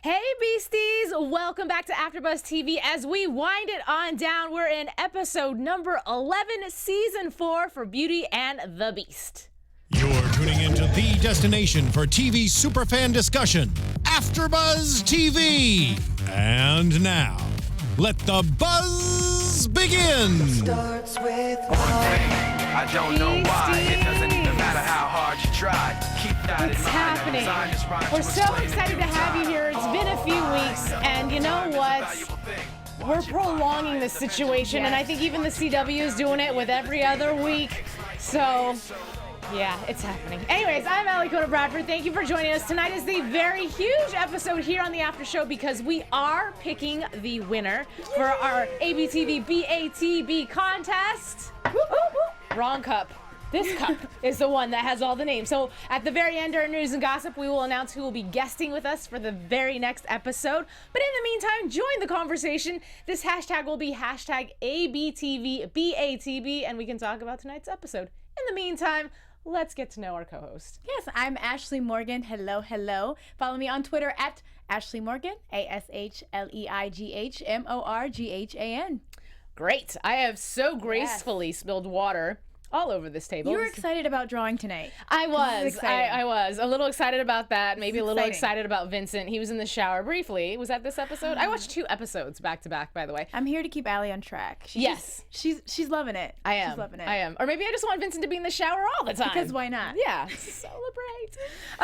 Hey Beasties, welcome back to AFTERBUZZ TV. As we wind it on down, we're in episode number 11, season 4 for Beauty and the Beast. You're tuning into the destination for TV superfan discussion, AFTERBUZZ TV. And now, let the buzz begin. Starts with I don't know why. It doesn't even matter how hard you try. Keep that It's happening. We're so excited to have you here. It's been a few weeks, and you know what? We're prolonging this situation, and I think even the CW is doing it with every other week. So, yeah, it's happening. Anyways, I'm Alikona Bradford. Thank you for joining us. Tonight is the very huge episode here on the After Show because we are picking the winner for our ABTV BATB contest. Wrong cup. This cup is the one that has all the names. So at the very end during news and gossip, we will announce who will be guesting with us for the very next episode. But in the meantime, join the conversation. This hashtag will be hashtag ABTVBATB, and we can talk about tonight's episode. In the meantime, let's get to know our co-host. Yes, I'm Ashleigh Morghan. Hello, hello. Follow me on Twitter at Ashleigh Morghan, ASHLEIGHMORGHAN. Great. I have so gracefully spilled water all over this table. You were excited about drawing tonight. I was. I was a little excited about that. Maybe a little exciting. excited about Vincent. He was in the shower briefly. Was that this episode? I watched 2 episodes back to back, by the way. I'm here to keep Allie on track. Yes. She's loving it. I am. She's loving it. I am. Or maybe I just want Vincent to be in the shower all the time. Because why not? Yeah. Celebrate.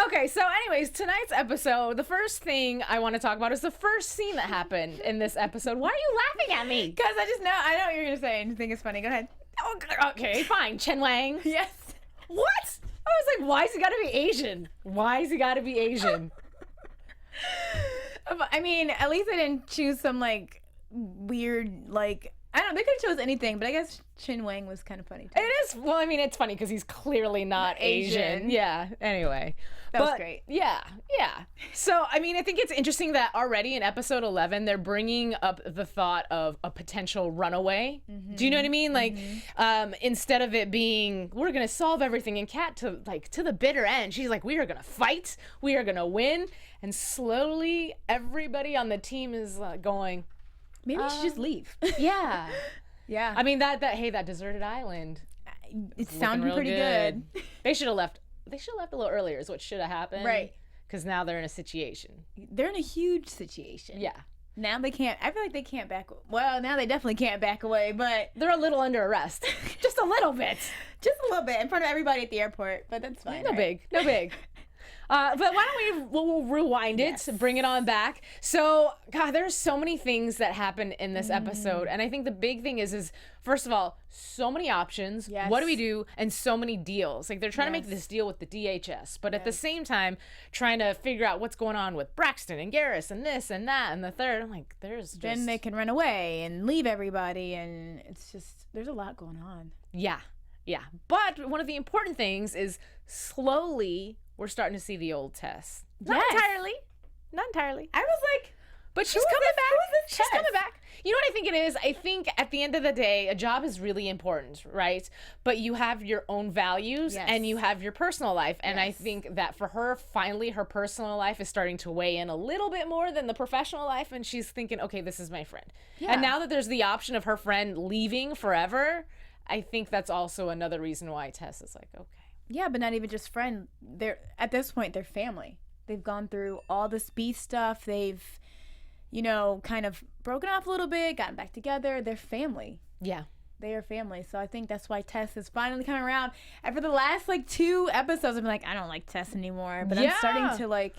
Okay, so anyways, tonight's episode, the first thing I want to talk about is the first scene that happened in this episode. Why are you laughing at me? Because I know what you're going to say and you think it's funny. Go ahead. Okay, fine. Chen Wang. Yes. What? I was like, why's he gotta be Asian? Why's he gotta be Asian? I mean, at least they didn't choose some, like, weird, like, I don't know, they could have chose anything, but I guess Chin Wang was kind of funny, too. It is, well, I mean, it's funny because he's clearly not Asian. Yeah, anyway. That was great. Yeah. So, I mean, I think it's interesting that already in episode 11, they're bringing up the thought of a potential runaway. Mm-hmm. Do you know what I mean? Like, instead of it being, we're going to solve everything, and Kat, to the bitter end, she's like, we are going to fight, we are going to win, and slowly everybody on the team is going, maybe you should just leave. Yeah. Yeah. I mean, that deserted island. It sounded pretty good. They should have left. They should have left a little earlier is what should have happened. Right. Because now they're in a situation. They're in a huge situation. Yeah. Now they can't, I feel like they can't back, well, now they definitely can't back away, but. They're a little under arrest. Just a little bit. Just a little bit in front of everybody at the airport, but that's fine. No big. But why don't we'll rewind it, bring it on back. So, God, there's so many things that happen in this episode. And I think the big thing is first of all, so many options. Yes. What do we do? And so many deals. Like, they're trying to make this deal with the DHS, but at the same time, trying to figure out what's going on with Braxton and Garris and this and that and the third. I'm like, Then they can run away and leave everybody, and it's just, there's a lot going on. Yeah. But one of the important things is slowly we're starting to see the old Tess. Not entirely. I was like, but she's coming back. She's coming back. You know what I think it is? I think at the end of the day, a job is really important, right? But you have your own values and you have your personal life. And I think that for her, finally, her personal life is starting to weigh in a little bit more than the professional life. And she's thinking, okay, this is my friend. Yeah. And now that there's the option of her friend leaving forever, I think that's also another reason why Tess is like, okay. Yeah, but not even just friend. They're at this point, they're family. They've gone through all this beef stuff. They've, kind of broken off a little bit, gotten back together. They're family. Yeah. They are family. So I think that's why Tess is finally coming around. And for the last 2 episodes, I'm like, I don't like Tess anymore. But I'm starting to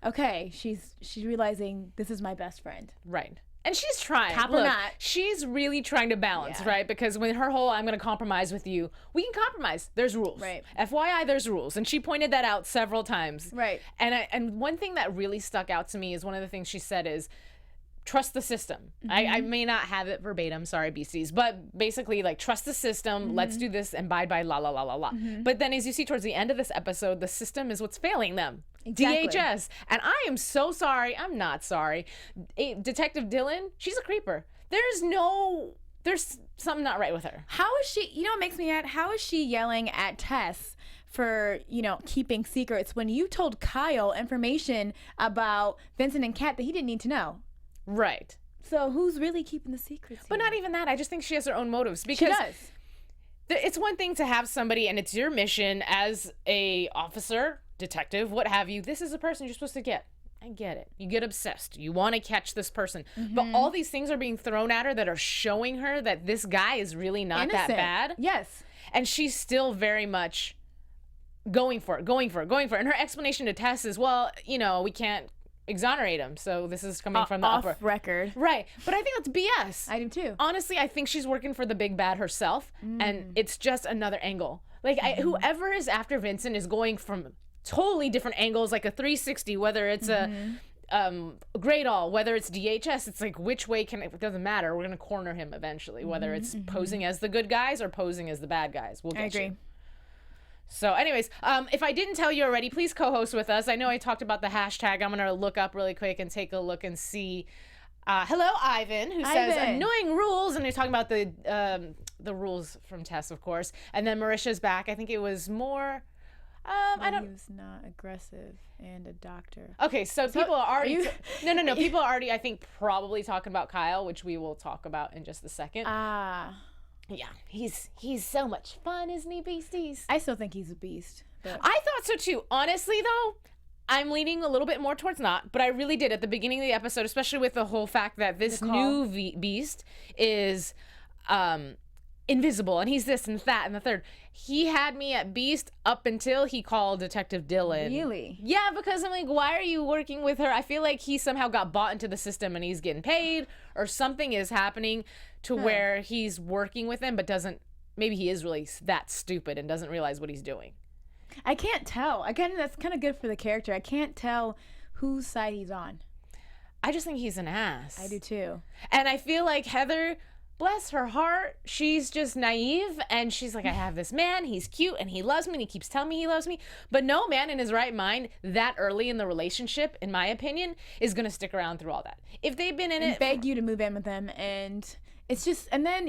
okay, she's realizing this is my best friend. Right. And she's trying. Top or not. She's really trying to balance, right? Because when her whole, I'm going to compromise with you, we can compromise. There's rules. Right. FYI, there's rules. And she pointed that out several times. Right. And one thing that really stuck out to me is one of the things she said is, trust the system. Mm-hmm. I may not have it verbatim, sorry, BCs, but basically, trust the system, let's do this, and bye, la, la, la, la, la. Mm-hmm. But then as you see towards the end of this episode, the system is what's failing them. Exactly. DHS. And I am so sorry. I'm not sorry. Detective Dylan, she's a creeper. There's something not right with her. How is she, what makes me mad? How is she yelling at Tess for, keeping secrets when you told Kyle information about Vincent and Kat that he didn't need to know. Right. So who's really keeping the secrets here? But not even that. I just think she has her own motives. Because she does. It's one thing to have somebody, and it's your mission as a officer, detective, what have you. This is a person you're supposed to get. I get it. You get obsessed. You want to catch this person. But all these things are being thrown at her that are showing her that this guy is really not innocent. that bad. Yes. And she's still very much going for it. And her explanation to Tess is, well, we can't exonerate him. So this is coming from the off upper record. Right. But I think that's BS. I do too. Honestly, I think she's working for the big bad herself. And it's just another angle. Like whoever is after Vincent is going from totally different angles, like a 360, whether it's a Great All, whether it's DHS, it's like which way it doesn't matter. We're gonna corner him eventually, whether it's posing as the good guys or posing as the bad guys. We'll get I agree. you. So anyways, if I didn't tell you already, please co-host with us. I know I talked about the hashtag. I'm gonna look up really quick and take a look and see. Hello, Ivan, who says annoying rules, and he's talking about the rules from Tess, of course. And then Marisha's back. I think it was more. I don't. He was not aggressive and a doctor. Okay, so people are already. No. People are already, I think, probably talking about Kyle, which we will talk about in just a second. Yeah, he's so much fun, isn't he, beasties? I still think he's a beast. But I thought so too. Honestly, though, I'm leaning a little bit more towards not, but I really did at the beginning of the episode, especially with the whole fact that this new beast is invisible, and he's this and that and the third. He had me at beast up until he called Detective Dylan. Really? Yeah, because I'm like, why are you working with her? I feel like he somehow got bought into the system and he's getting paid, or something is happening to where he's working with him, but doesn't. Maybe he is really that stupid and doesn't realize what he's doing. I can't tell. Again, that's kind of good for the character. I can't tell whose side he's on. I just think he's an ass. I do too. And I feel like Heather, bless her heart, she's just naive, and she's like, I have this man, he's cute, and he loves me, and he keeps telling me he loves me. But no man in his right mind that early in the relationship, in my opinion, is going to stick around through all that. If they've been in it... beg you to move in with them, and it's just... And then,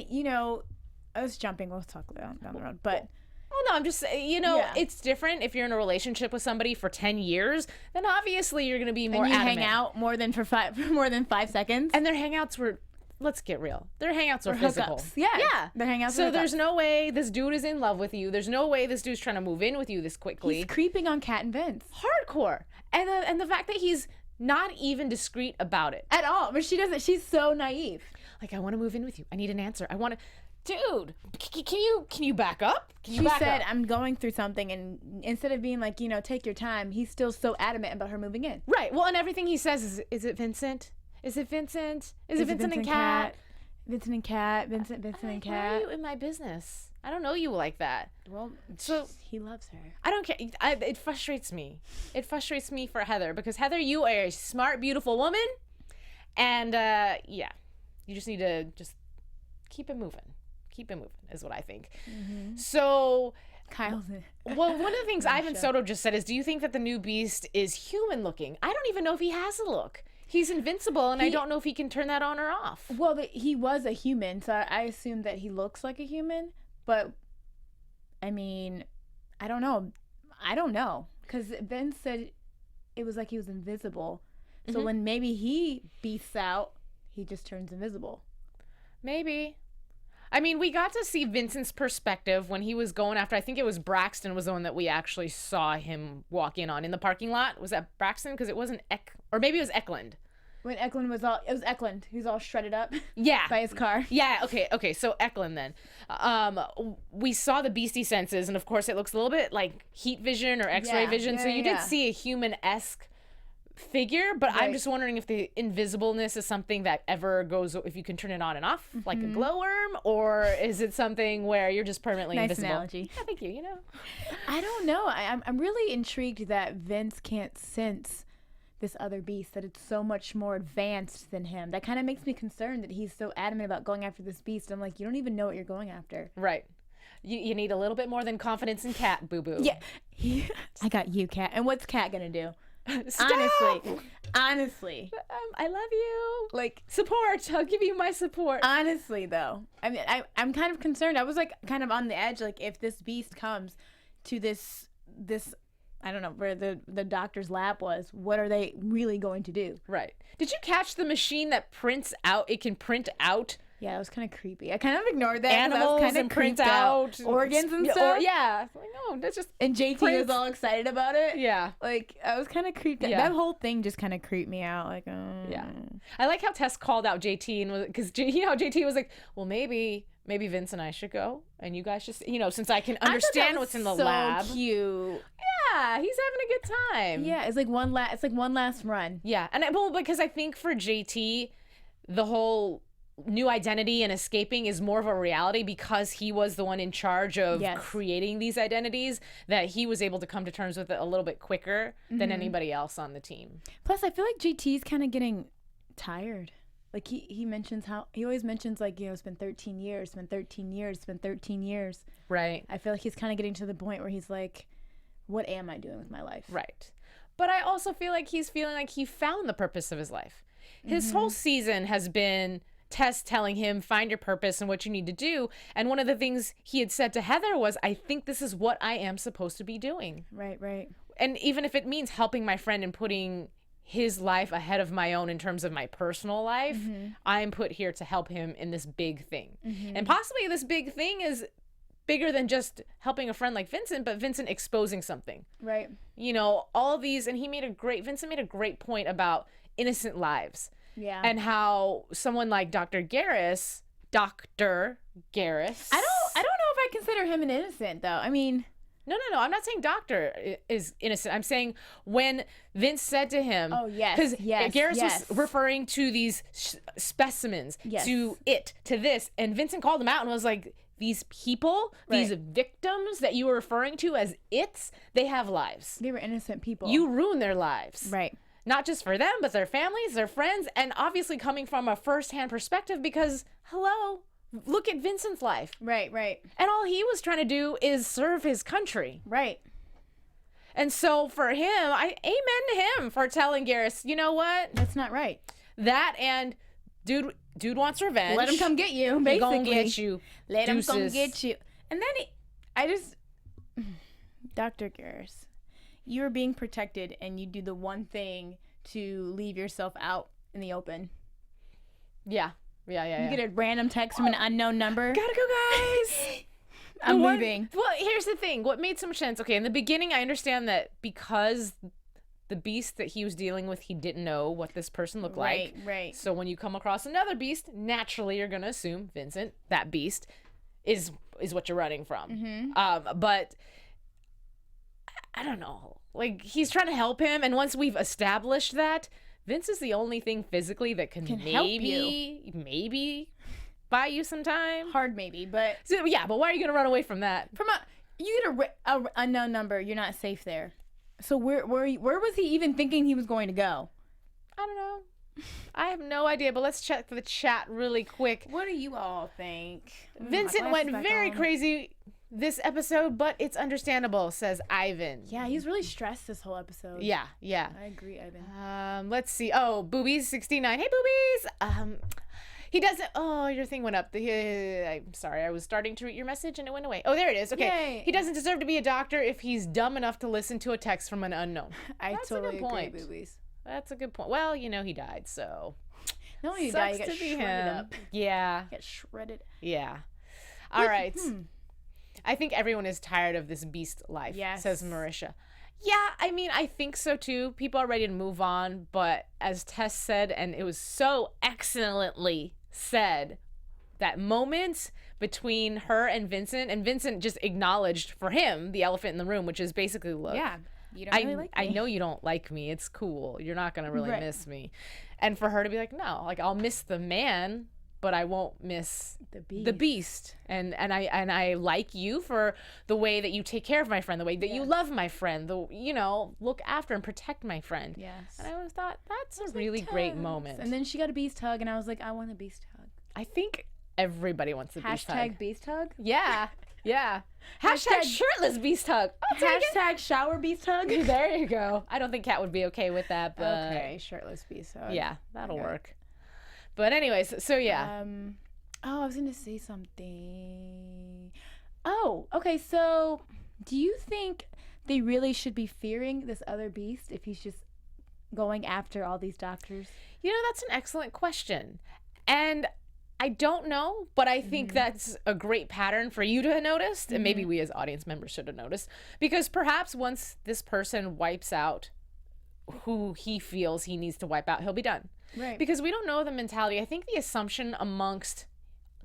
I was jumping, we'll talk down the road, but... Oh, no, I'm just saying, it's different if you're in a relationship with somebody for 10 years, then obviously you're going to be more and you adamant. hang out more than 5 seconds. And their hangouts were... Let's get real. Their hangouts are physical. Hookups. Yeah. Their hangouts so are there's no way this dude is in love with you. There's no way this dude's trying to move in with you this quickly. He's creeping on Kat and Vince. Hardcore. And the fact that he's not even discreet about it. At all. But she doesn't. She's so naive. Like, I want to move in with you. I need an answer. I want to... Dude, can you back up? She said, I'm going through something, and instead of being like, take your time, he's still so adamant about her moving in. Right. Well, and everything he says is it Vincent? Is it Vincent? Is it Vincent and Kat? Vincent and Kat. Vincent and Kat. Why are you in my business? I don't know you like that. Well, so he loves her. I don't care. It frustrates me. It frustrates me for Heather, because Heather, you are a smart, beautiful woman, and you just need to just keep it moving. Keep it moving is what I think. So Kyle's well, one of the things Ivan Soto just said is, do you think that the new beast is human looking? I don't even know if he has a look. He's invincible, and I don't know if he can turn that on or off. Well, he was a human, so I assume that he looks like a human. But, I mean, I don't know. Because Ben said it was like he was invisible. So when maybe he beasts out, he just turns invisible. Maybe. I mean, we got to see Vincent's perspective when he was going after, I think it was Braxton was the one that we actually saw him walk in on in the parking lot. Was that Braxton? Because it wasn't or maybe it was Eklund. When Eklund it was Eklund. He was all shredded up. Yeah. By his car. Yeah, okay, so Eklund then. We saw the beastie senses, and of course it looks a little bit like heat vision or x-ray vision, so you did see a human-esque figure, but right. I'm just wondering if the invisibleness is something that ever goes, if you can turn it on and off like a glowworm, or is it something where you're just permanently invisible? Nice analogy. Yeah, thank you. I don't know. I'm really intrigued that Vince can't sense this other beast, that it's so much more advanced than him. That kind of makes me concerned that he's so adamant about going after this beast. I'm like, you don't even know what you're going after. Right. You need a little bit more than confidence in Kat, boo-boo. Yeah. I got you, Kat. And what's Kat gonna do? Stop! Honestly. I love you. Like, support. I'll give you my support. Honestly, though. I mean, I'm kind of concerned. I was, like, kind of on the edge. Like, if this beast comes to this this, I don't know, where the doctor's lab was. What are they really going to do? Right. Did you catch the machine that prints out? It can print out. Yeah, it was kind of creepy. I kind of ignored that. Animals kind of and print out organs and stuff. Yeah. Like, no, that's just. And JT was all excited about it. Yeah. Like, I was kind of creeped out. Yeah. That whole thing just kind of creeped me out. Like, yeah. I like how Tess called out JT and was, because you know, JT was like, well, maybe Vince and I should go, and you guys just, you know, since I can understand what's in the lab. So cute. Yeah, he's having a good time. Yeah, it's like one last run. Yeah, and well, because I think for JT, the whole new identity and escaping is more of a reality because he was the one in charge of creating these identities, that he was able to come to terms with it a little bit quicker than anybody else on the team. Plus, I feel like JT's kind of getting tired. Like he always mentions like, you know, it's been 13 years, it's been 13 years, it's been 13 years. Right. I feel like he's kind of getting to the point where he's like, what am I doing with my life? Right. But I also feel like he's feeling like he found the purpose of his life. His whole season has been Tess telling him, find your purpose and what you need to do. And one of the things he had said to Heather was, I think this is what I am supposed to be doing. Right, right. And even if it means helping my friend and putting his life ahead of my own in terms of my personal life, I'm put here to help him in this big thing. And possibly this big thing is bigger than just helping a friend like Vincent, but Vincent exposing something. Right. You know, all these, and Vincent made a great point about innocent lives. Yeah. And how someone like Dr. Garris. I don't know if I consider him an innocent though. I mean, No. I'm not saying Doctor is innocent. I'm saying when Vince said to him, oh, yes. Because yes, Garris yes. was referring to these specimens, Yes. to this, and Vincent called them out and was like, these people, these victims that you were referring to as it's, they have lives. They were innocent people. You ruined their lives. Right. Not just for them, but their families, their friends, and obviously coming from a first-hand perspective because, hello, look at Vincent's life. Right, right. And all he was trying to do is serve his country. Right. And so for him, amen to him for telling Garris, you know what? That's not right. That and dude wants revenge. Let him come get you, basically. He gonna get you. Let him come get you. And then Dr. Garris, you're being protected and you do the one thing to leave yourself out in the open. Yeah. You get a random text from an unknown number. Gotta go, guys. I'm leaving. Well, here's the thing. What made so much sense, okay, in the beginning, I understand that because the beast that he was dealing with, he didn't know what this person looked like. Right. So when you come across another beast, naturally you're going to assume Vincent, that beast, is what you're running from. But I don't know. Like, he's trying to help him, and once we've established that, Vince is the only thing physically that can maybe buy you some time. Hard maybe, but... So, yeah, but why are you going to run away from that? You get a unknown number, you're not safe there. So where was he even thinking he was going to go? I don't know. I have no idea, but let's check the chat really quick. What do you all think? Vincent went very crazy this episode, but it's understandable, says Ivan. Yeah, he's really stressed this whole episode. Yeah. I agree, Ivan. Let's see. Oh, Boobies69. Hey, Boobies. He doesn't. Oh, your thing went up. I'm sorry. I was starting to read your message and it went away. Oh, there it is. Okay. Yay. He doesn't deserve to be a doctor if he's dumb enough to listen to a text from an unknown. That's totally a good point. Agree, Boobies. That's a good point. Well, you know, he died, so. No, he died. He got shredded up. Yeah. He got shredded. Yeah. All right. I think everyone is tired of this beast life, says Marisha. Yeah, I mean, I think so too. People are ready to move on, but as Tess said, and it was so excellently said, that moment between her and Vincent just acknowledged for him the elephant in the room, which is basically, look, you don't really like me. I know you don't like me. It's cool. You're not gonna really miss me. And for her to be like, no, like I'll miss the man, but I won't miss the beast. And I like you for the way that you take care of my friend, the way that you love my friend, look after and protect my friend. Yes. And I always thought that's a really great moment. And then she got a beast hug, and I was like, I want a beast hug. I think everybody wants a beast hug. Hashtag beast hug? Yeah. Hashtag shirtless beast hug. Hashtag shower beast hug. There you go. I don't think Kat would be okay with that, but okay, shirtless beast hug. Yeah, that'll work. But anyways, so yeah. I was gonna say something. Oh, okay. So, do you think they really should be fearing this other beast if he's just going after all these doctors? You know, that's an excellent question. And I don't know, but I think that's a great pattern for you to have noticed. And maybe we as audience members should have noticed. Because perhaps once this person wipes out who he feels he needs to wipe out, he'll be done. Right. Because we don't know the mentality. I think the assumption amongst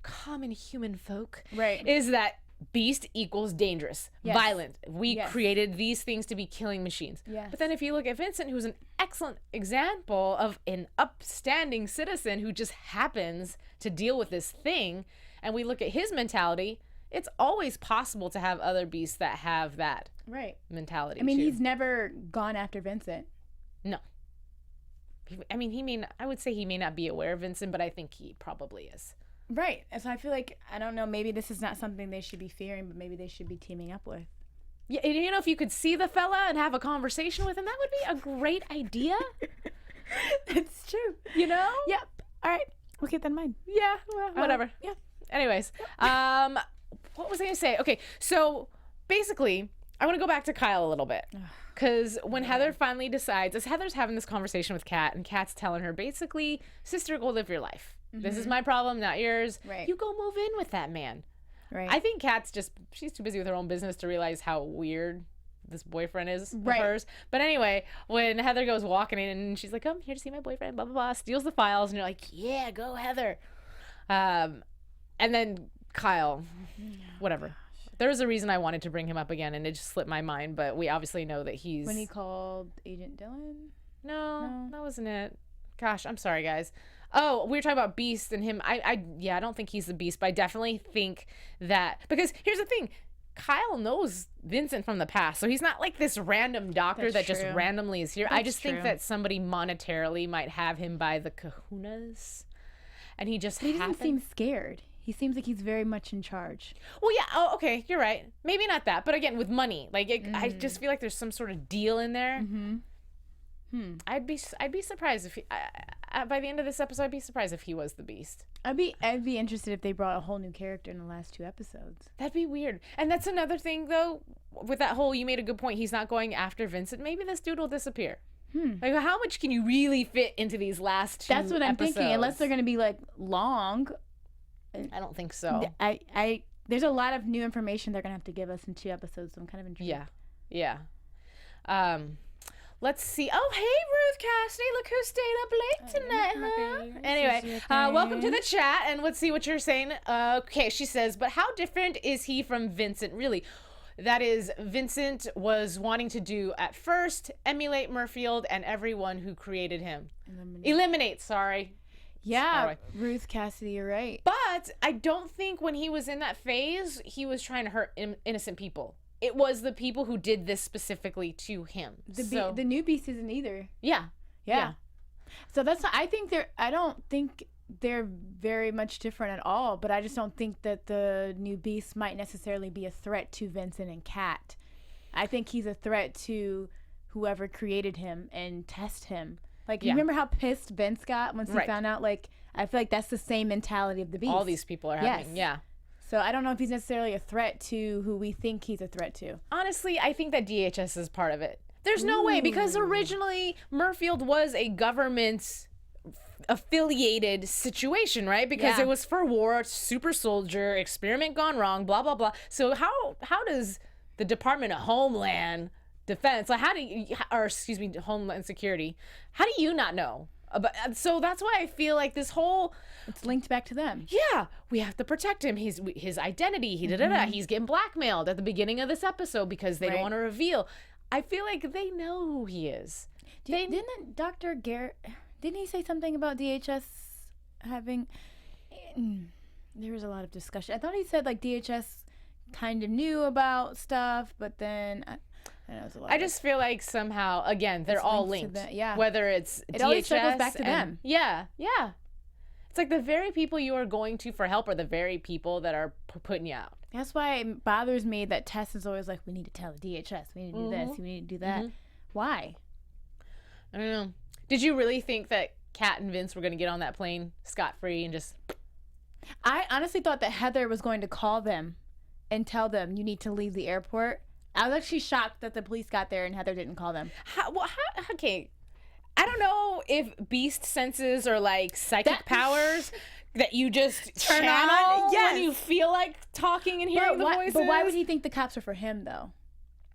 common human folk is that beast equals dangerous, violent. We created these things to be killing machines. But then if you look at Vincent, who's an excellent example of an upstanding citizen who just happens to deal with this thing, and we look at his mentality, it's always possible to have other beasts that have that mentality. I mean, too. he's never gone after Vincent. No. I mean, I would say he may not be aware of Vincent, but I think he probably is. Right. So I feel like, I don't know, maybe this is not something they should be fearing, but maybe they should be teaming up with. Yeah, you know, if you could see the fella and have a conversation with him, that would be a great idea. It's true. You know? Yep. All right. We'll keep that in mind. Yeah, well, whatever. Yeah. Anyways, what was I going to say? Okay, so basically, I want to go back to Kyle a little bit. Because when Heather finally decides, as Heather's having this conversation with Kat, and Kat's telling her, basically, sister, go live your life. This is my problem, not yours. Right. You go move in with that man. Right. I think Kat's she's too busy with her own business to realize how weird this boyfriend is of hers. But anyway, when Heather goes walking in and she's like, I'm here to see my boyfriend, blah, blah, blah, steals the files, and you're like, yeah, go Heather. And then Kyle, whatever. There's a reason I wanted to bring him up again, and it just slipped my mind, but we obviously know that he's... When he called Agent Dylan? No, that wasn't it. Gosh, I'm sorry, guys. Oh, we were talking about Beast and him. I don't think he's the Beast, but I definitely think that... Because here's the thing. Kyle knows Vincent from the past, so he's not like this random doctor that just randomly is here. I just think that somebody monetarily might have him by the kahunas, and he just He doesn't seem scared. He seems like he's very much in charge. Well, yeah. Oh, okay. You're right. Maybe not that, but again, with money, like I just feel like there's some sort of deal in there. I'd be surprised if by the end of this episode, I'd be surprised if he was the Beast. I'd be interested if they brought a whole new character in the last 2 episodes. That'd be weird. And that's another thing, though. With that whole, you made a good point. He's not going after Vincent. Maybe this dude will disappear. Like, how much can you really fit into these last 2 That's what I'm thinking. Unless they're going to be like long. I don't think so. There's a lot of new information they're gonna have to give us in 2 episodes, so I'm kind of intrigued. Yeah. Let's see. Oh, hey, Ruth Cassidy. Look who stayed up late tonight, huh? Anyway, welcome to the chat, and let's see what you're saying. Okay, she says, but how different is he from Vincent, really? That is, Vincent was wanting to do at first, emulate Murfield and everyone who created him. Eliminate, sorry. Yeah, Ruth Cassidy, you're right. But I don't think when he was in that phase, he was trying to hurt innocent people. It was the people who did this specifically to him. The new Beast isn't either. Yeah. So I don't think they're very much different at all, but I just don't think that the new Beast might necessarily be a threat to Vincent and Kat. I think he's a threat to whoever created him and test him. Like, you remember how pissed Vince got once he found out? Like, I feel like that's the same mentality of the Beast. All these people are having, So I don't know if he's necessarily a threat to who we think he's a threat to. Honestly, I think that DHS is part of it. There's no way, because originally Murfield was a government affiliated situation, right? Because it was for war, super soldier, experiment gone wrong, blah, blah, blah. So how does the Department of Homeland Defense, like Homeland Security, how do you not know? So that's why I feel like this whole... It's linked back to them. Yeah, we have to protect him. His identity, he's getting blackmailed at the beginning of this episode because they don't want to reveal. I feel like they know who he is. Didn't Dr. Garris, didn't he say something about DHS having... There was a lot of discussion. I thought he said like DHS kind of knew about stuff, but then... I just feel like somehow, again, they're all linked. Whether it's DHS, always circles back to them. Yeah. It's like the very people you are going to for help are the very people that are putting you out. That's why it bothers me that Tess is always like, we need to tell the DHS. We need to do this. We need to do that. Why? I don't know. Did you really think that Kat and Vince were going to get on that plane scot-free and just... I honestly thought that Heather was going to call them and tell them, you need to leave the airport. I was actually shocked that the police got there and Heather didn't call them. Okay. I don't know if beast senses or like psychic powers that you just Turn channel on. Yes. when you feel like talking and hearing the voices. But why would he think the cops are for him, though?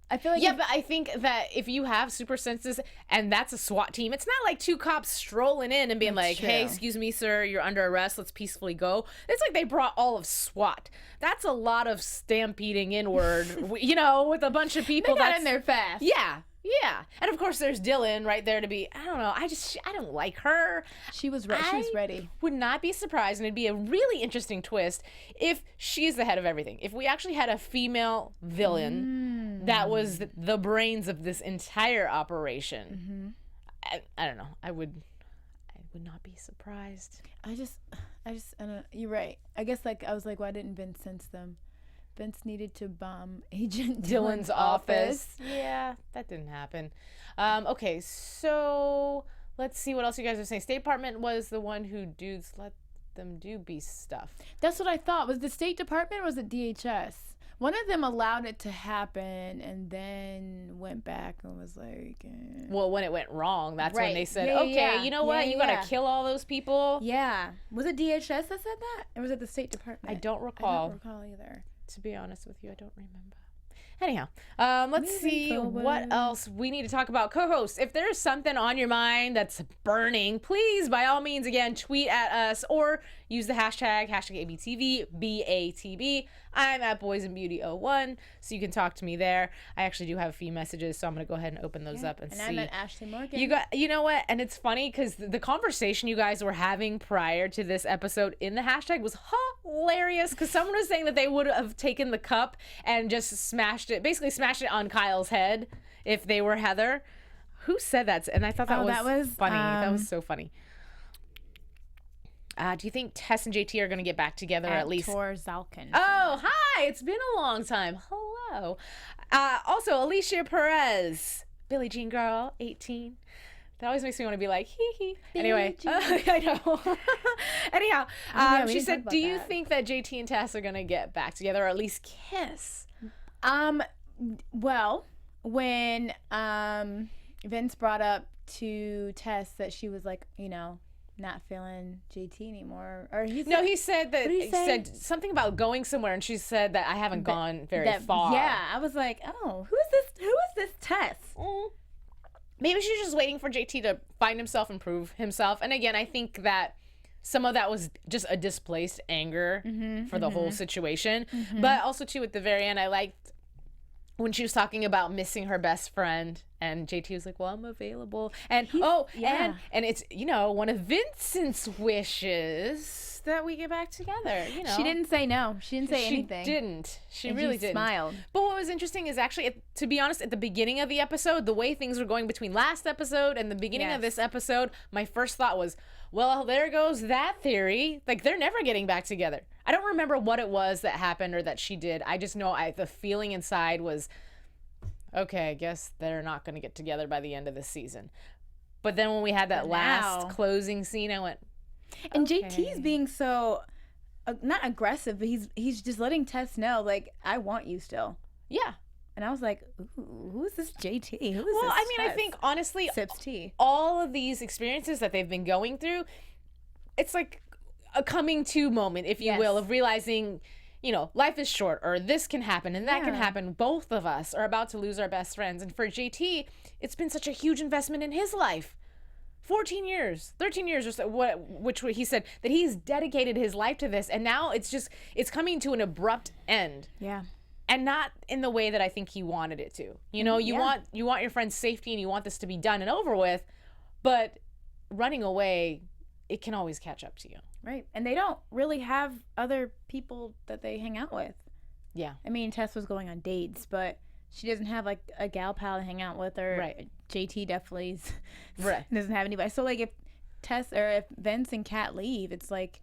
I feel like but I think that if you have super senses and that's a SWAT team, it's not like two cops strolling in and being like, hey, excuse me, sir, you're under arrest. Let's peacefully go. It's like they brought all of SWAT. That's a lot of stampeding inward, with a bunch of people. They got in there fast. Yeah. Yeah. And of course there's Dylan right there to be, I don't know, I don't like her. She was ready. She was ready. Would not be surprised, and it'd be a really interesting twist if she's the head of everything. If we actually had a female villain that was the brains of this entire operation. I don't know. I would not be surprised. I just you're right. I guess I was like, why didn't Vince sense them? Vince needed to bomb Agent Dylan's office. Yeah, that didn't happen. Okay, so let's see what else you guys are saying. State Department was the one who dudes let them do beast stuff. That's what I thought. Was the State Department or was it DHS? One of them allowed it to happen and then went back and was like... Well, when it went wrong, that's when they said, you know what? Yeah, you got to kill all those people. Yeah. Was it DHS that said that? Or was it the State Department? I don't recall. I don't recall either. To be honest with you, I don't remember. Anyhow, let's see what else we need to talk about. Co-hosts, if there's something on your mind that's burning, please, by all means, again, tweet at us or use the hashtag ABTV, BATB. I'm at BoysandBeauty01, so you can talk to me there. I actually do have a few messages, so I'm going to go ahead and open those up and see. And I'm at Ashleigh Morghan. You know what? And it's funny because the conversation you guys were having prior to this episode in the hashtag was hilarious because someone was saying that they would have taken the cup and just smashed it on Kyle's head if they were Heather. Who said that? And I thought that was funny. That was so funny. Do you think Tess and JT are going to get back together or at least? Zalkin. Oh, hi. It's been a long time. Hello. Also, Alicia Perez. Billie Jean girl, 18. That always makes me want to be like, hee hee. Anyway, I know. Anyhow, she said, do you think that JT and Tess are going to get back together or at least kiss? Well, when Vince brought up to Tess that she was like, not feeling JT anymore, or he said said something about going somewhere, and she said that I haven't gone very far. Yeah, I was like, oh, who is this Tess? Maybe she's just waiting for JT to find himself and prove himself. And again, I think that some of that was just a displaced anger for the whole situation. But also too, at the very end, I liked when she was talking about missing her best friend, and JT was like, well, I'm available. And and it's, one of Vincent's wishes that we get back together. She didn't say no. She didn't say anything. She really didn't. Smiled. But what was interesting is actually, to be honest, at the beginning of the episode, the way things were going between last episode and the beginning of this episode, my first thought was, well, there goes that theory. Like, they're never getting back together. I don't remember what it was that happened or that she did. I just know the feeling inside was, okay, I guess they're not going to get together by the end of the season. But then when we had that last closing scene, I went, and JT's being so, not aggressive, but he's just letting Tess know, like, I want you still. Yeah. And I was like, ooh, who is this JT? Who is this Well, I mean, Tess? I think, honestly, Sips tea. all of these experiences that they've been going through, it's like a coming to moment, if you will, of realizing, life is short, or this can happen and that can happen. Both of us are about to lose our best friends. And for JT, it's been such a huge investment in his life. 13 years or so, which he said that he's dedicated his life to this. And now it's coming to an abrupt end. Yeah. And not in the way that I think he wanted it to. You want your friend's safety and you want this to be done and over with, but running away, it can always catch up to you. Right. And they don't really have other people that they hang out with. Yeah. I mean, Tess was going on dates, but she doesn't have like a gal pal to hang out with, or JT definitely doesn't have anybody. So like if Vince and Kat leave, it's like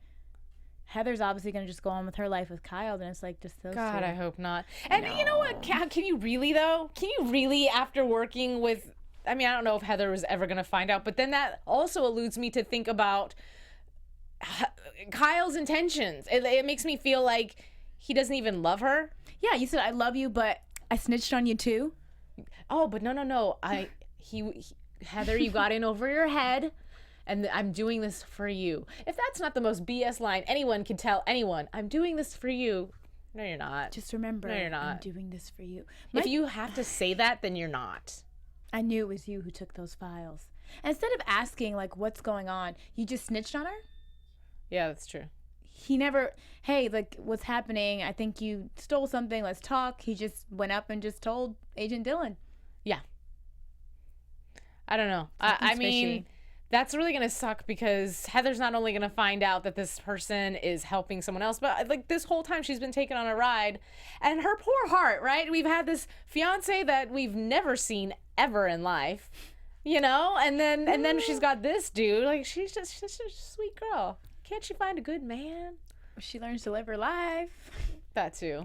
Heather's obviously going to just go on with her life with Kyle, then it's like just those God, two. I hope not. And you know what? Can you really, though? Can you really, after working with, I mean, I don't know if Heather was ever going to find out, but then that also alludes me to think about Kyle's intentions. It makes me feel like he doesn't even love her. Yeah, you said I love you, but I snitched on you too? Oh, but no. Heather, you got in over your head, and I'm doing this for you. If that's not the most BS line anyone can tell anyone, I'm doing this for you. No, you're not. Just remember, no, you're not. I'm doing this for you. If you have to say that, then you're not. I knew it was you who took those files. Instead of asking, like, what's going on, you just snitched on her? Yeah, that's true. He never, hey, like, what's happening? I think you stole something. Let's talk. He just went up and just told Agent Dillon. Yeah. I don't know. I mean, that's really going to suck because Heather's not only going to find out that this person is helping someone else, but like this whole time she's been taken on a ride, and her poor heart, right? We've had this fiance that we've never seen ever in life, you know, and then she's got this dude. Like, she's just a sweet girl. Can't she find a good man? She learns to live her life. That too.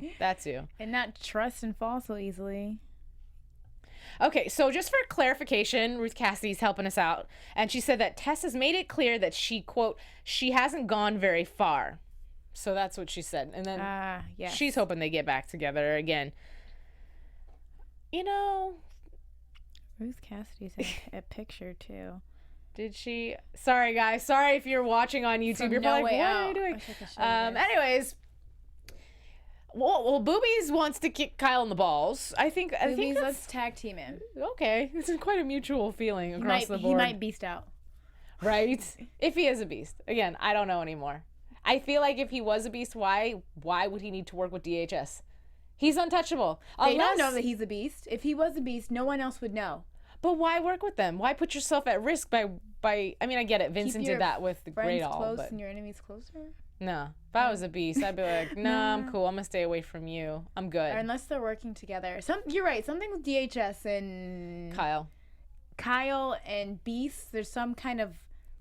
And not trust and fall so easily. Okay, so just for clarification, Ruth Cassidy's helping us out. And she said that Tess has made it clear that she, quote, she hasn't gone very far. So that's what she said. And then yes. She's hoping they get back together again. You know. Ruth Cassidy sent a picture, too. Did she? Sorry, guys. Sorry if you're watching on YouTube. From You're No probably like, Way what Out. are you doing? I Anyways. Well, Boobies wants to kick Kyle in the balls. I think let's tag team him. Okay. This is quite a mutual feeling across the board. He might beast out. Right? If he is a beast. Again, I don't know anymore. I feel like if he was a beast, why would he need to work with DHS? He's untouchable. They don't know that he's a beast. If he was a beast, no one else would know. But why work with them? Why put yourself at risk by I mean, I get it. Vincent did that with the Great All. Close but and your enemies closer? No. If I was a beast, I'd be like, nah, I'm cool. I'm going to stay away from you. I'm good. Or unless they're working together. You're right. Something with DHS and Kyle and Beast, there's some kind of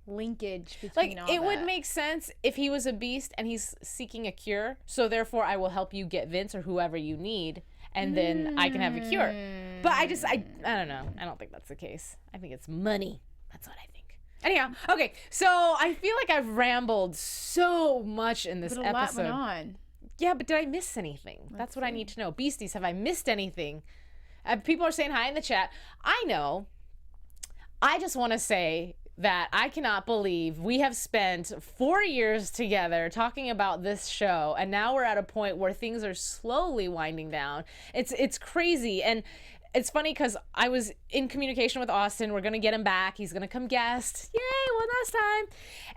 linkage between all that. It would make sense if he was a beast and he's seeking a cure. So therefore, I will help you get Vince or whoever you need, and then I can have a cure. But I don't know. I don't think that's the case. I think it's money. That's what I think. Anyhow, okay, so I feel like I've rambled so much in this episode. A lot went on. Yeah, but did I miss anything? That's what I need to know. Beasties, have I missed anything? People are saying hi in the chat. I know. I just want to say that I cannot believe we have spent 4 years together talking about this show, and now we're at a point where things are slowly winding down. It's crazy, and it's funny because I was in communication with Austin. We're going to get him back. He's going to come guest. Yay, one last time.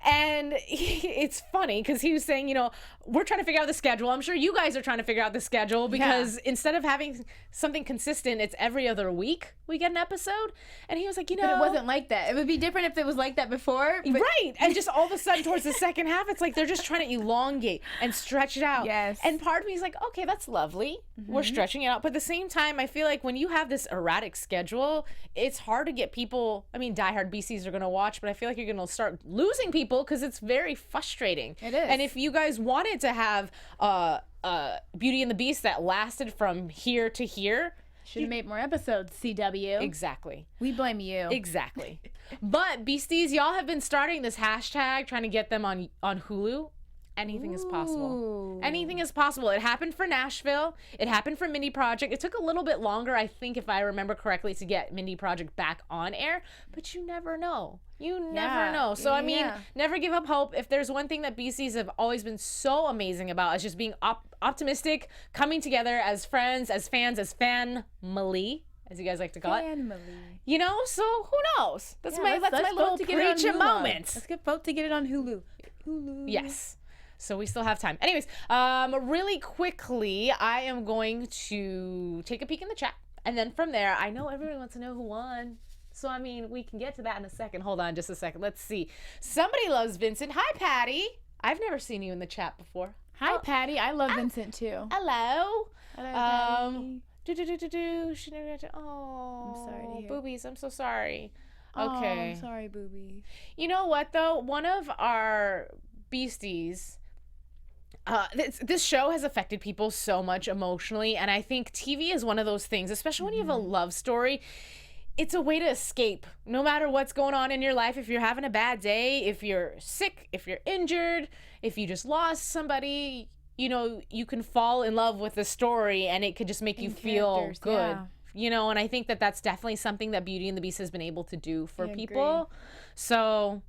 And it's funny because he was saying, you know, we're trying to figure out the schedule. I'm sure you guys are trying to figure out the schedule because instead of having something consistent, it's every other week we get an episode. And he was like, you know. But it wasn't like that. It would be different if it was like that before. Right. And just all of a sudden towards the second half, it's like they're just trying to elongate and stretch it out. Yes. And part of me is like, okay, that's lovely. We're stretching it out. But at the same time, I feel like when you have this erratic schedule, it's hard to get people. I mean, diehard BCs are going to watch, but I feel like you're going to start losing people because it's very frustrating. It is. And if you guys wanted to have Beauty and the Beast that lasted from here to here, should have made more episodes, CW. Exactly. We blame you. Exactly. But Beasties, y'all have been starting this hashtag trying to get them on Hulu. Anything is possible. Anything is possible. It happened for Nashville. It happened for Mindy Project. It took a little bit longer, I think, if I remember correctly, to get Mindy Project back on air. But you never know. You never know. So, I mean, never give up hope. If there's one thing that BCs have always been so amazing about, is just being optimistic, coming together as friends, as fans, as family, as you guys like to call it. You know, so who knows? That's my little preaching moment. Let's get vote to get it on Hulu. Yes. So we still have time. Anyways, really quickly, I am going to take a peek in the chat. And then from there, I know everyone wants to know who won. So, I mean, we can get to that in a second. Hold on just a second. Let's see. Somebody loves Vincent. Hi, Patty. I've never seen you in the chat before. Hi, Patty. I love Vincent, too. Hello. Hello, Patty. She never got to. Oh, I'm sorry to hear. Boobies. I'm so sorry. Okay. Oh, I'm sorry, Boobies. You know what, though? One of our beasties... this show has affected people so much emotionally, and I think TV is one of those things, especially when you have a love story. It's a way to escape no matter what's going on in your life. If you're having a bad day, if you're sick, if you're injured, if you just lost somebody, you know, you can fall in love with the story and it could just make you feel good. Yeah. You know, and I think that that's definitely something that Beauty and the Beast has been able to do for people. So,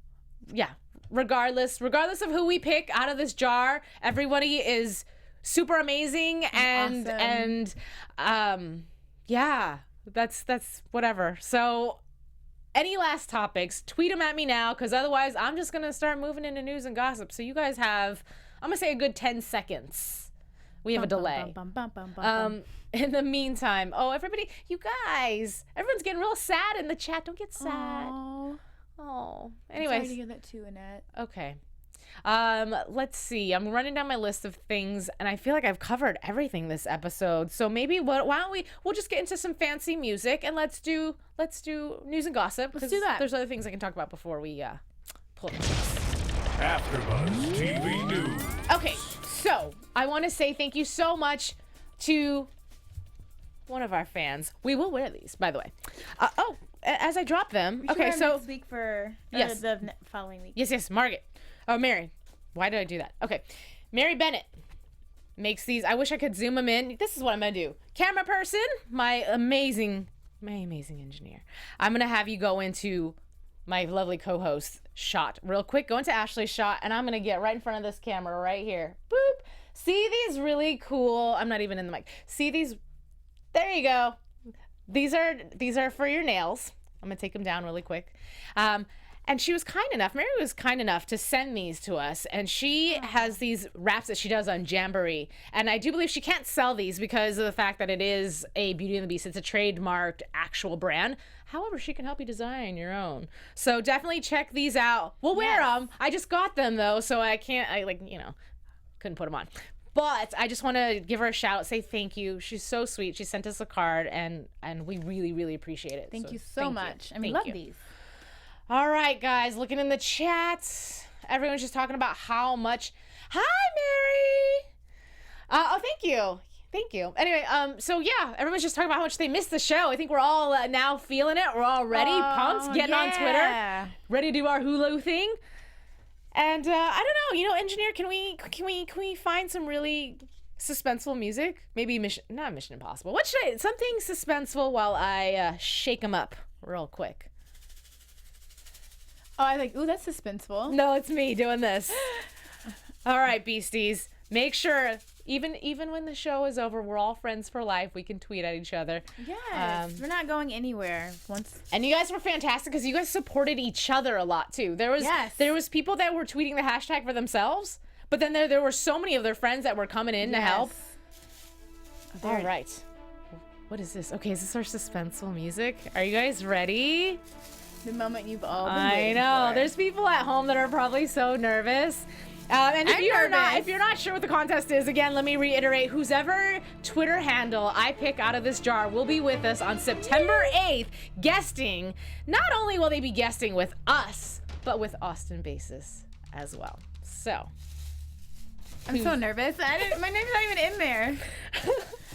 yeah, regardless of who we pick out of this jar, everybody is super amazing and yeah, that's whatever. So, any last topics, tweet them at me now, because otherwise I'm just going to start moving into news and gossip. So you guys have, I'm going to say a good 10 seconds. We have a delay. In the meantime, everybody, you guys, everyone's getting real sad in the chat. Don't get sad. Oh. Anyways. I'm sorry to hear that too, Annette. Okay. Let's see. I'm running down my list of things, and I feel like I've covered everything this episode. So maybe why don't we'll just get into some fancy music, and let's do news and gossip. Let's do that. There's other things I can talk about before we pull it. AfterBuzz TV News. Okay, so I want to say thank you so much to one of our fans. We will wear these, by the way. As I drop them. We should wear them next week for the following week. Yes, Margaret. Oh, Mary. Why did I do that? Okay. Mary Bennett makes these. I wish I could zoom them in. This is what I'm going to do. Camera person, my amazing engineer. I'm going to have you go into my lovely co-host shot real quick. Go into Ashleigh's shot, and I'm going to get right in front of this camera right here. Boop. See these really cool. I'm not even in the mic. See these. There you go. These are for your nails. I'm going to take them down really quick. And she was kind enough, Mary was kind enough to send these to us. And she has these wraps that she does on Jamboree. And I do believe she can't sell these because of the fact that it is a Beauty and the Beast. It's a trademarked actual brand. However, she can help you design your own. So definitely check these out. We'll wear them. I just got them though, so couldn't put them on. But I just want to give her a shout out, say thank you. She's so sweet. She sent us a card, and we really, really appreciate it. Thank you so much. And we love these. All right, guys, looking in the chat. Everyone's just talking about how much. Hi, Mary. Thank you. Thank you. Anyway, so yeah, everyone's just talking about how much they missed the show. I think we're all now feeling it. We're all ready, pumped, getting on Twitter, ready to do our Hulu thing. And I don't know, engineer, can we find some really suspenseful music? Maybe not Mission Impossible. What should something suspenseful while I shake them up real quick. Oh, I think, ooh, that's suspenseful. No, it's me doing this. All right, beasties. Make sure, even when the show is over, we're all friends for life. We can tweet at each other. Yes, we're not going anywhere. And you guys were fantastic because you guys supported each other a lot too. There was people that were tweeting the hashtag for themselves, but then there were so many of their friends that were coming in to help. All right. What is this? Okay, is this our suspenseful music? Are you guys ready? The moment you've all been I waiting know. for. There's people at home that are probably so nervous. And if you're not sure what the contest is, again, let me reiterate, whosever Twitter handle I pick out of this jar will be with us on September 8th, guesting. Not only will they be guesting with us, but with Austin Basis as well. So. I'm so nervous. My name's not even in there.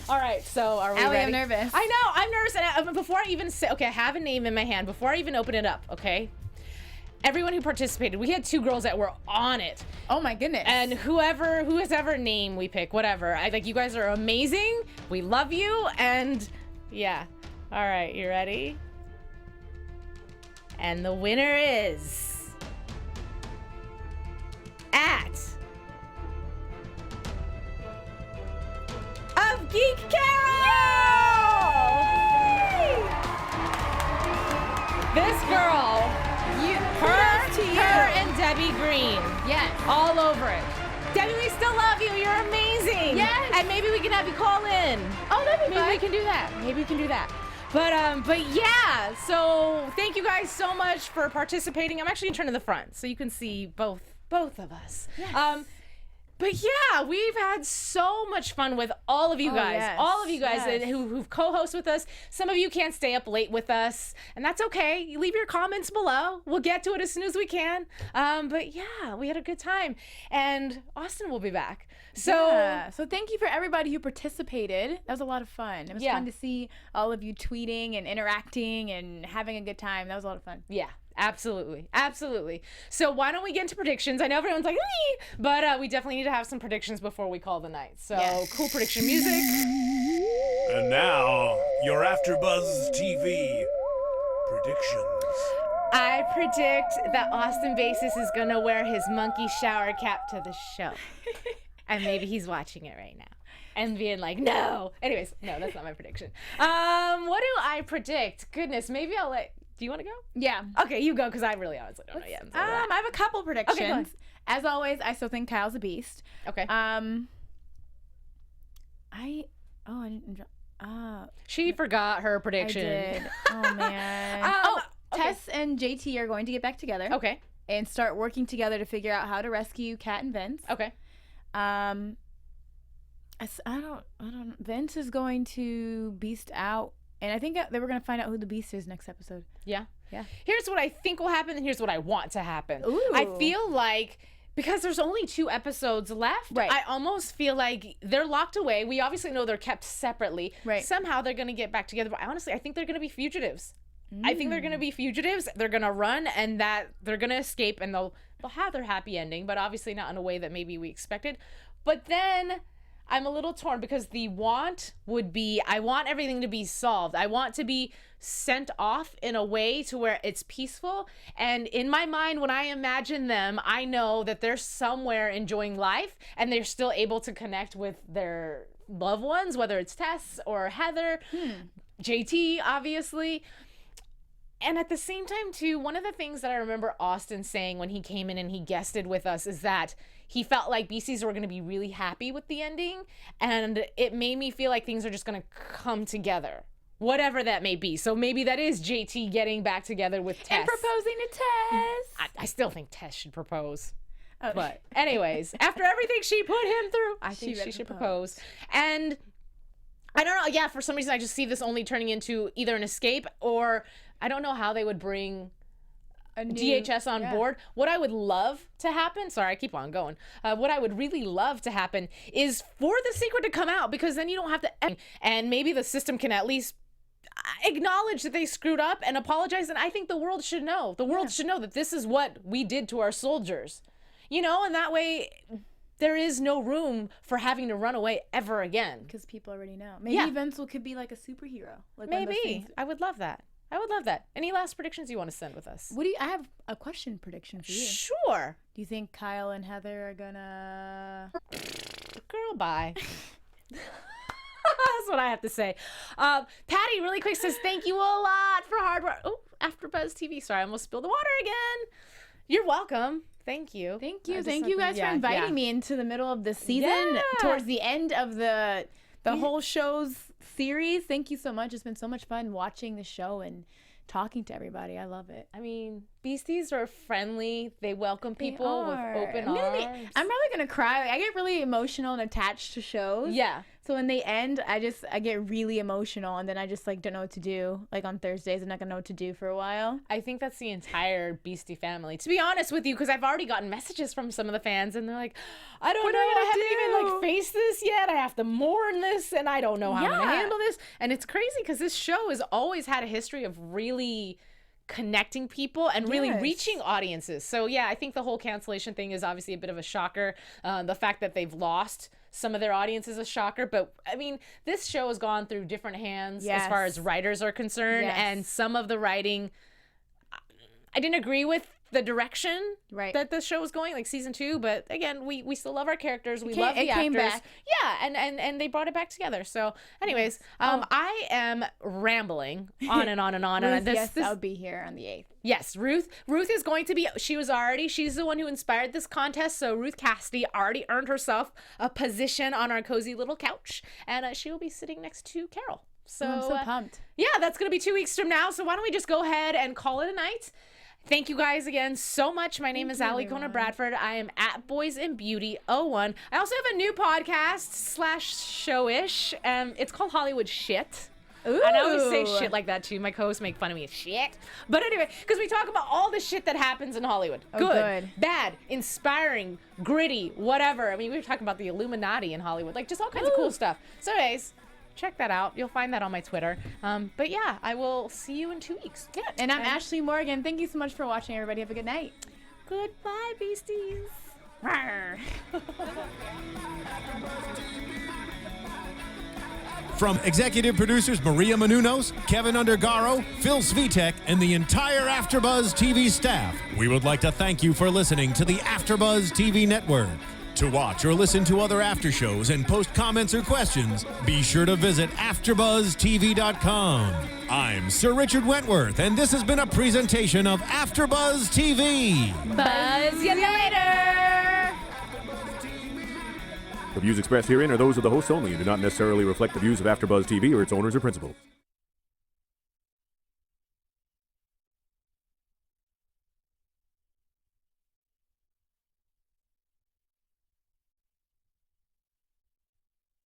All right, so are we Allie, ready? I'm nervous. I know, I'm nervous. And before I even say, okay, I have a name in my hand. Before I even open it up, okay? Everyone who participated, we had 2 girls that were on it. Oh my goodness. And whoever name we pick, whatever. You guys are amazing. We love you. And yeah. All right, you ready? And the winner is of Geek Carol! This girl, her and Debbie Green. Yes. All over it. Debbie, we still love you. You're amazing. Yes. And maybe we can have you call in. Oh, that'd be fun. Maybe we can do that. But yeah, so thank you guys so much for participating. I'm actually going to turn to the front so you can see both of us. Yes. But yeah, we've had so much fun with all of you guys. Yes. All of you guys who've co-host with us. Some of you can't stay up late with us, and that's okay. You leave your comments below. We'll get to it as soon as we can. But yeah, we had a good time. And Austin will be back. So thank you for everybody who participated. That was a lot of fun. It was fun to see all of you tweeting and interacting and having a good time. That was a lot of fun. Yeah. Absolutely. Absolutely. So why don't we get into predictions? I know everyone's like, ee! But we definitely need to have some predictions before we call the night. So cool prediction music. And now, your AfterBuzz TV predictions. I predict that Austin Basis is going to wear his monkey shower cap to the show. And maybe he's watching it right now. And being like, no. Anyways, no, that's not my prediction. What do I predict? Goodness, maybe I'll let... Do you want to go? Yeah. Okay, you go, because I really honestly don't know yet. I have a couple predictions. Okay, go ahead. As always, I still think Kyle's a beast. Okay. She forgot her prediction. I did. Oh, man. Okay. Tess and JT are going to get back together. Okay. And start working together to figure out how to rescue Kat and Vince. Okay. I don't. Vince is going to beast out, and I think they were going to find out who the beast is next episode. Yeah. Yeah. Here's what I think will happen, and here's what I want to happen. Ooh. I feel like, because there's only 2 episodes left, right. I almost feel like they're locked away. We obviously know they're kept separately. Right. Somehow they're going to get back together. But honestly, I think they're going to be fugitives. I think they're going to be fugitives. They're going to run, and that they're going to escape, and they'll have their happy ending, but obviously not in a way that maybe we expected. But then I'm a little torn, because the want would be, I want everything to be solved. I want to be sent off in a way to where it's peaceful. And in my mind, when I imagine them, I know that they're somewhere enjoying life, and they're still able to connect with their loved ones, whether it's Tess or Heather, JT, obviously. And at the same time, too, one of the things that I remember Austin saying when he came in and he guested with us is that he felt like BCs were going to be really happy with the ending. And it made me feel like things are just going to come together, whatever that may be. So maybe that is JT getting back together with Tess. And proposing to Tess. I still think Tess should propose. Oh. But anyways, after everything she put him through, I think she should propose. And I don't know. Yeah, for some reason, I just see this only turning into either an escape, or I don't know how they would bring DHS on board. What I would love to happen, sorry, I keep on going. What I would really love to happen is for the secret to come out, because then you don't have to, and maybe the system can at least acknowledge that they screwed up and apologize. And I think the world should know. The world should know that this is what we did to our soldiers. You know, and that way there is no room for having to run away ever again. Because people already know. Maybe Vince could be like a superhero. Like maybe. I would love that. I would love that. Any last predictions you want to send with us? I have a question prediction for you. Sure. Do you think Kyle and Heather are gonna... Girl, bye. That's what I have to say. Patty, really quick, says thank you a lot for hard work. Oh, AfterBuzz TV. Sorry, I almost spilled the water again. You're welcome. Thank you. Thank you. Thank you guys for inviting me into the middle of the season, towards the end of the whole show's series. Thank you so much. It's been so much fun watching the show and talking to everybody. I love it. I mean, Beasties are friendly. They welcome people with open arms. I'm probably gonna cry. I get really emotional and attached to shows. Yeah. So when they end, I get really emotional, and then I just don't know what to do. Like on Thursdays, I'm not gonna know what to do for a while. I think that's the entire Beastie family, to be honest with you, because I've already gotten messages from some of the fans, and they're like, I don't know, I haven't even faced this yet. I have to mourn this, and I don't know how I'm gonna handle this. And it's crazy because this show has always had a history of really connecting people and really reaching audiences. So yeah, I think the whole cancellation thing is obviously a bit of a shocker. The fact that they've lost some of their audience is a shocker, but I mean, this show has gone through different hands as far as writers are concerned, and some of the writing, I didn't agree with the direction that the show was going, like season 2, but again, we still love our characters. We love the actors. Came back. Yeah, and they brought it back together. So anyways, I am rambling on and on and on. Ruth, and I'll be here on the 8th. Yes, Ruth is going to be, she's the one who inspired this contest. So Ruth Cassidy already earned herself a position on our cozy little couch, and she will be sitting next to Carol. So I'm so pumped. Yeah, that's going to be 2 weeks from now. So why don't we just go ahead and call it a night? Thank you guys again so much. My name is Alikona Bradford. I am at Boys and Beauty 01. I also have a new podcast / show-ish. It's called Hollywood Shit. Ooh. And I always say shit like that too. My co-hosts make fun of me as shit. But anyway, because we talk about all the shit that happens in Hollywood. Good, bad, inspiring, gritty, whatever. I mean, we were talking about the Illuminati in Hollywood. Like, just all kinds of cool stuff. So anyways, check that out. You'll find that on my Twitter. But yeah, I will see you in 2 weeks. Yeah, and I'm Ashleigh Morghan. Thank you so much for watching, everybody. Have a good night. Goodbye, beasties. From executive producers Maria Menounos, Kevin Undergaro, Phil Svitek, and the entire AfterBuzz TV staff, we would like to thank you for listening to the AfterBuzz TV network. To watch or listen to other after shows and post comments or questions, be sure to visit AfterBuzzTV.com. I'm Sir Richard Wentworth, and this has been a presentation of AfterBuzz TV. Buzz you later! The views expressed herein are those of the hosts only and do not necessarily reflect the views of AfterBuzz TV or its owners or principals.